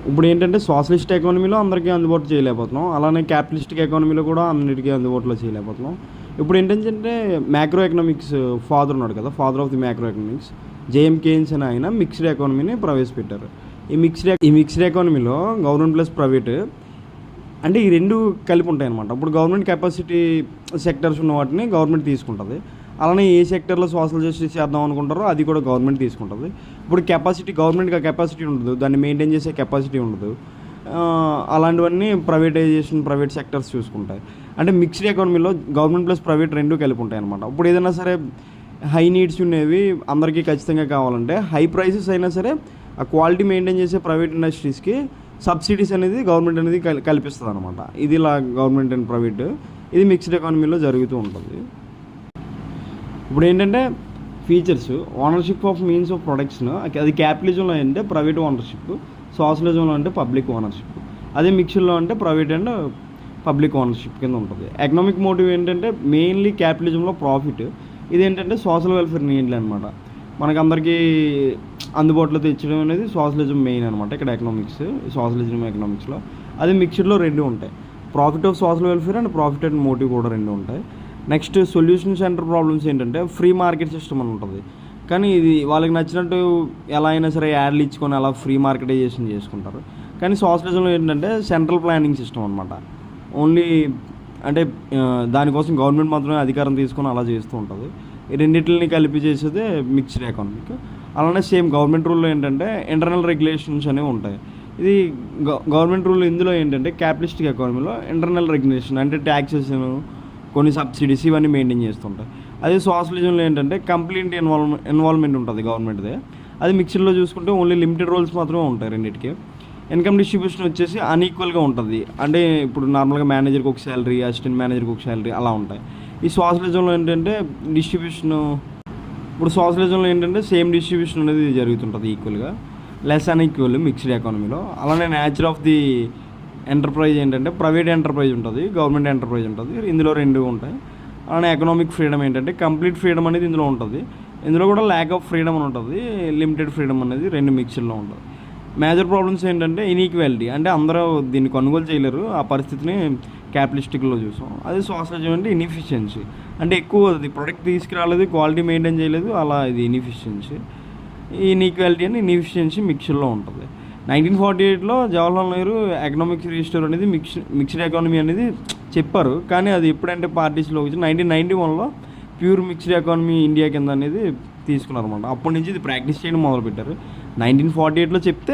ఇప్పుడు ఏంటంటే సోషలిస్ట్ ఎకానమీలో అందరికీ అందుబాటు చేయలేకపోతున్నాం, అలానే క్యాపిటలిస్టిక్ ఎకానమీలో కూడా అన్నిటికీ అందుబాటులో చేయలేకపోతున్నాం. ఇప్పుడు ఏంటంటే మ్యాక్రో ఎకనామిక్స్ ఫాదర్ ఉన్నాడు కదా, father of the macro economics JM Keynes అని ఆయన మిక్స్డ్ ఎకానమీని ప్రవేశపెట్టారు. ఈ మిక్స్డ్ ఎకానమీలో గవర్నమెంట్ ప్లస్ ప్రైవేట్ అంటే ఈ రెండు కలిపి ఉంటాయి అనమాట. ఇప్పుడు గవర్నమెంట్ కెపాసిటీ సెక్టర్స్ ఉన్న వాటిని గవర్నమెంట్ తీసుకుంటుంది, అలానే ఏ సెక్టర్లో సోషల్ జస్టిస్ చేద్దాం అనుకుంటారో అది కూడా గవర్నమెంట్ తీసుకుంటుంది. ఇప్పుడు గవర్నమెంట్కి కెపాసిటీ ఉండదు, దాన్ని మెయింటైన్ చేసే కెపాసిటీ ఉండదు. అలాంటివన్నీ ప్రైవేట్ సెక్టర్స్ చూసుకుంటాయి. అంటే మిక్స్డ్ ఎకానమీలో గవర్నమెంట్ ప్లస్ ప్రైవేట్ రెండు కలిపి ఉంటాయి అనమాట. ఇప్పుడు ఏదైనా సరే హై నీడ్స్ ఉన్నవి అందరికీ ఖచ్చితంగా కావాలంటే హై ప్రైసెస్ అయినా సరే ఆ క్వాలిటీ మెయింటైన్ చేసే ప్రైవేట్ ఇండస్ట్రీస్కి సబ్సిడీస్ అనేది గవర్నమెంట్ అనేది కల్పిస్తుంది అనమాట. ఇది ఇలా గవర్నమెంట్ అండ్ ప్రైవేట్ ఇది మిక్స్డ్ ఎకానమీలో జరుగుతూ ఉంటుంది. ఇప్పుడు ఏంటంటే features ownership of means of production, అది క్యాపిటలిజంలో అంటే ప్రైవేట్ ఓనర్షిప్, సోషలిజంలో అంటే పబ్లిక్ ఓనర్షిప్, అదే మిక్స్డ్లో అంటే ప్రైవేట్ అండ్ పబ్లిక్ ఓనర్షిప్ కింద ఉంటుంది. ఎకనామిక్ మోటివ్ ఏంటంటే మెయిన్లీ క్యాపిటలిజంలో ప్రాఫిట్, ఇదేంటంటే సోషల్ వెల్ఫేర్ నీడ్లు అనమాట. మనకందరికీ అందుబాటులో తెచ్చడం అనేది సోషలిజం మెయిన్ అనమాట ఇక్కడ ఎకనామిక్స్లో. అదే మిక్స్డ్లో రెండు ఉంటాయి, profit of social welfare and profit and motive కూడా రెండు ఉంటాయి. నెక్స్ట్ సొల్యూషన్ సెంటర్ ప్రాబ్లమ్స్ ఏంటంటే ఫ్రీ మార్కెట్ సిస్టమ్ అని ఉంటుంది, కానీ ఇది వాళ్ళకి నచ్చినట్టు ఎలా అయినా సరే యాడ్లు ఇచ్చుకొని అలా ఫ్రీ మార్కెటైజేషన్ చేసుకుంటారు. కానీ సోషలిజంలో ఏంటంటే సెంట్రల్ ప్లానింగ్ సిస్టమ్ అనమాట. ఓన్లీ అంటే దానికోసం గవర్నమెంట్ మాత్రమే అధికారం తీసుకొని అలా చేస్తూ ఉంటుంది. ఈ రెండింటిని కలిపి చేసేదే మిక్స్డ్ ఎకానమిక్. అలానే సేమ్ గవర్నమెంట్ రూల్లో ఏంటంటే ఇంటర్నల్ రెగ్యులేషన్స్ అనేవి ఉంటాయి. ఇది గవర్నమెంట్ రూల్ ఇందులో ఏంటంటే క్యాపిటలిస్టిక్ ఎకానమీలో ఇంటర్నల్ రెగ్యులేషన్ అంటే ట్యాక్సెషన్, కొన్ని సబ్సిడీస్ ఇవన్నీ మెయింటైన్ చేస్తుంటాయి. అదే సోషలిజంలో ఏంటంటే కంప్లీట్ ఇన్వాల్వ్మెంట్ ఉంటుంది గవర్నమెంట్దే. అది మిక్స్డ్లో చూసుకుంటే ఓన్లీ లిమిటెడ్ రోల్స్ మాత్రమే ఉంటాయి రెండింటికి. ఇన్కమ్ డిస్ట్రిబ్యూషన్ వచ్చేసి అన్ఈక్వల్గా ఉంటుంది, అంటే ఇప్పుడు నార్మల్గా మేనేజర్కి ఒక శాలరీ, అసిస్టెంట్ మేనేజర్కి ఒక శాలరీ అలా ఉంటాయి. ఈ సోషలిజంలో ఏంటంటే సోషలిజంలో ఏంటంటే సేమ్ డిస్ట్రిబ్యూషన్ అనేది జరుగుతుంటుంది ఈక్వల్గా, లెస్ అన్ఈక్వల్ మిక్స్డ్ ఎకానమీలో. అలానే నేచర్ ఆఫ్ ది ఎంటర్ప్రైజ్ ఏంటంటే ప్రైవేట్ ఎంటర్ప్రైజ్ ఉంటుంది, గవర్నమెంట్ ఎంటర్ప్రైజ్ ఉంటుంది, ఇందులో రెండు ఉంటాయి. అలానే ఎకనామిక్ ఫ్రీడమ్ ఏంటంటే కంప్లీట్ ఫ్రీడమ్ అనేది ఇందులో ఉంటుంది, ఇందులో కూడా ల్యాక్ ఆఫ్ ఫ్రీడమ్ అని ఉంటుంది, లిమిటెడ్ ఫ్రీడమ్ అనేది రెండు మిక్స్డ్లో ఉంటుంది. మేజర్ ప్రాబ్లమ్స్ ఏంటంటే ఇన్ఈక్వాలిటీ, అంటే అందరూ దీన్ని కొనుగోలు చేయలేరు, ఆ పరిస్థితిని క్యాపిటలిస్టిక్లో చూసాం. అదే సోషలిజం అంటే ఇన్ఎఫిషియన్సీ, అంటే ఎక్కువ అది ప్రొడక్ట్ తీసుకురాలేదు, క్వాలిటీ మెయింటైన్ చేయలేదు, అలా ఇది ఇన్ఎఫిషియన్సీ. ఈ ఇన్ఈక్వాలిటీ అని ఇన్ఎఫిషియన్సీ మిక్స్డ్లో ఉంటుంది. 1948లో జవహర్లాల్ నెహ్రూ ఎకనామిక్స్ రిజిస్టర్ అనేది మిక్స్డ్ ఎకానమీ అనేది చెప్పారు, కానీ అది ఎప్పుడంటే పార్టీస్లో వచ్చి 1991లో ప్యూర్ మిక్స్డ్ ఎకానమీ ఇండియా కింద అనేది తీసుకున్నారు అనమాట. అప్పటి నుంచి ఇది ప్రాక్టీస్ చేయడం మొదలుపెట్టారు. 1948లో చెప్తే